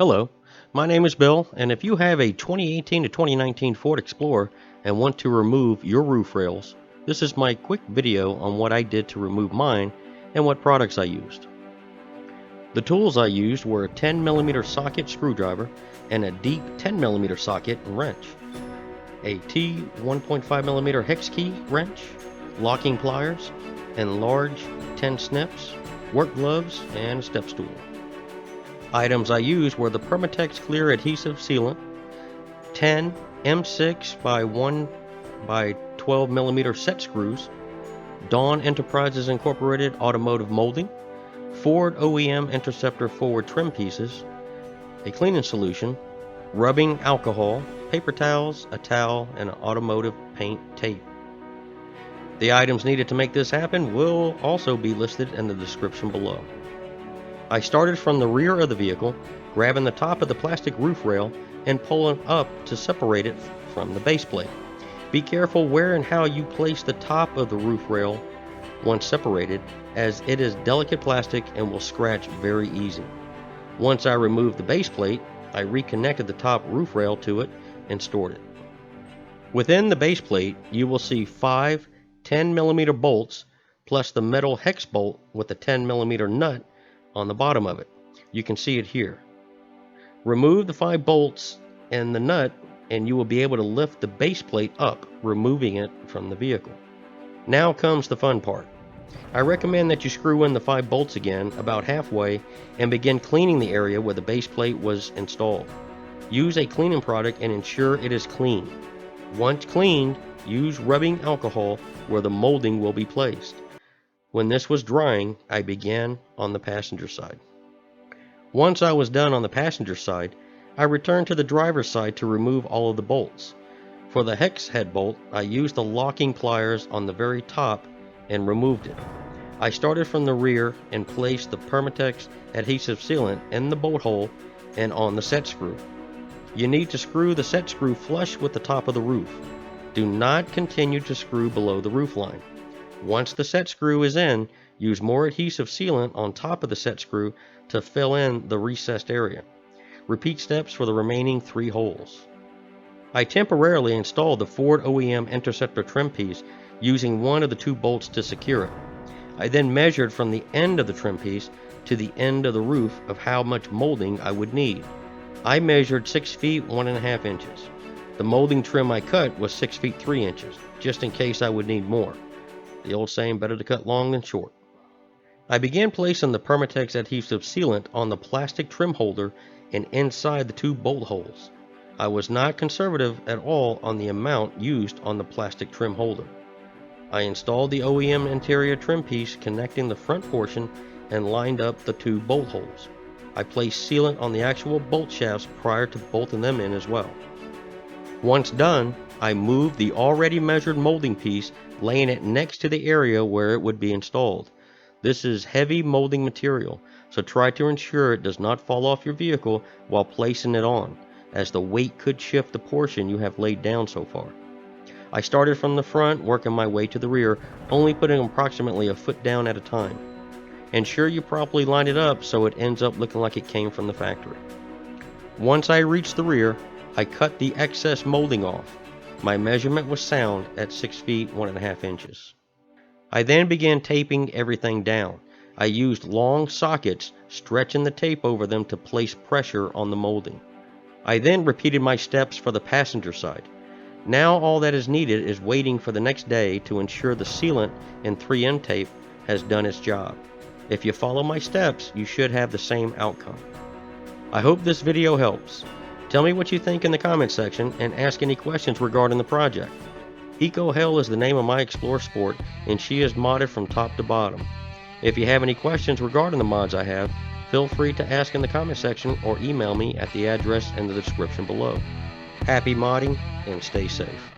Hello, my name is Bill, and if you have a 2018 to 2019 Ford Explorer and want to remove your roof rails, this is my quick video on what I did to remove mine and what products I used. The tools I used were a 10mm socket screwdriver and a deep 10mm socket and wrench, a T 1.5mm hex key wrench, locking pliers, and large 10 snips, work gloves, and a step stool. Items I used were the Permatex Clear Adhesive Sealant, 10 M6 by 1 by 12mm set screws, Dawn Enterprises Incorporated automotive molding, FORD OEM Interceptor forward trim pieces, a cleaning solution, rubbing alcohol, paper towels, a towel, and an automotive paint tape. The items needed to make this happen will also be listed in the description below. I started from the rear of the vehicle, grabbing the top of the plastic roof rail and pulling up to separate it from the base plate. Be careful where and how you place the top of the roof rail once separated, as it is delicate plastic and will scratch very easy. Once I removed the base plate, I reconnected the top roof rail to it and stored it. Within the base plate, you will see 5 10mm bolts plus the metal hex bolt with a 10mm nut on the bottom of it. You can see it here. Remove the 5 bolts and the nut and you will be able to lift the base plate up, removing it from the vehicle. Now comes the fun part. I recommend that you screw in the 5 bolts again about halfway and begin cleaning the area where the base plate was installed. Use a cleaning product and ensure it is clean. Once cleaned, use rubbing alcohol where the molding will be placed. When this was drying, I began on the passenger side. Once I was done on the passenger side, I returned to the driver's side to remove all of the bolts. For the hex head bolt, I used the locking pliers on the very top and removed it. I started from the rear and placed the Permatex adhesive sealant in the bolt hole and on the set screw. You need to screw the set screw flush with the top of the roof. Do not continue to screw below the roof line. Once the set screw is in, use more adhesive sealant on top of the set screw to fill in the recessed area. Repeat steps for the remaining 3 holes. I temporarily installed the FORD OEM Interceptor trim piece using one of the 2 bolts to secure it. I then measured from the end of the trim piece to the end of the roof of how much molding I would need. I measured 6 feet 1.5 inches. The molding trim I cut was 6 feet 3 inches, just in case I would need more. The old saying, better to cut long than short. I began placing the Permatex adhesive sealant on the plastic trim holder and inside the 2 bolt holes. I was not conservative at all on the amount used on the plastic trim holder. I installed the OEM interior trim piece connecting the front portion and lined up the 2 bolt holes. I placed sealant on the actual bolt shafts prior to bolting them in as well. Once done, I moved the already measured molding piece, laying it next to the area where it would be installed. This is heavy molding material, so try to ensure it does not fall off your vehicle while placing it on, as the weight could shift the portion you have laid down so far. I started from the front, working my way to the rear, only putting approximately a foot down at a time. Ensure you properly line it up so it ends up looking like it came from the factory. Once I reached the rear, I cut the excess molding off. My measurement was sound at 6 feet 1.5 inches. I then began taping everything down. I used long sockets, stretching the tape over them to place pressure on the molding. I then repeated my steps for the passenger side. Now all that is needed is waiting for the next day to ensure the sealant and 3M tape has done its job. If you follow my steps, you should have the same outcome. I hope this video helps. Tell me what you think in the comment section and ask any questions regarding the project. Eco Hell is the name of my Explorer Sport, and she is modded from top to bottom. If you have any questions regarding the mods I have, feel free to ask in the comment section or email me at the address in the description below. Happy modding and stay safe.